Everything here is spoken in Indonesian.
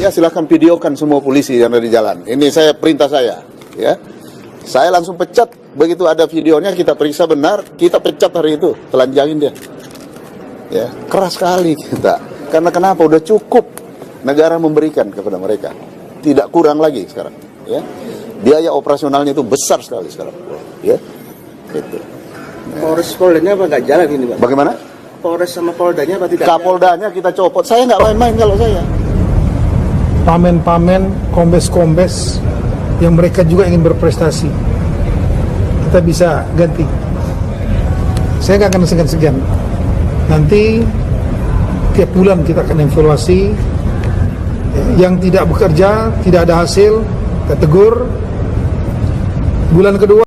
Ya silahkan videokan semua polisi yang ada di jalan. Ini saya perintah saya, ya. Saya langsung pecat. Begitu ada videonya kita periksa benar, kita pecat hari itu, telanjangin dia. Ya, keras sekali kita. Karena kenapa? Udah cukup negara memberikan kepada mereka. Tidak kurang lagi sekarang, ya. Biaya operasionalnya itu besar sekali sekarang, ya. Gitu. Polres Poldanya apa nggak jalan ini, Pak? Bagaimana? Polres sama Poldanya apa tidak? Kapoldanya kita copot. Saya nggak main-main kalau saya. Pamen-pamen, kombes-kombes yang mereka juga ingin berprestasi, kita bisa ganti. Saya nggak akan segan-segan. Nanti tiap bulan kita akan evaluasi. Yang tidak bekerja, tidak ada hasil, kita tegur. Bulan kedua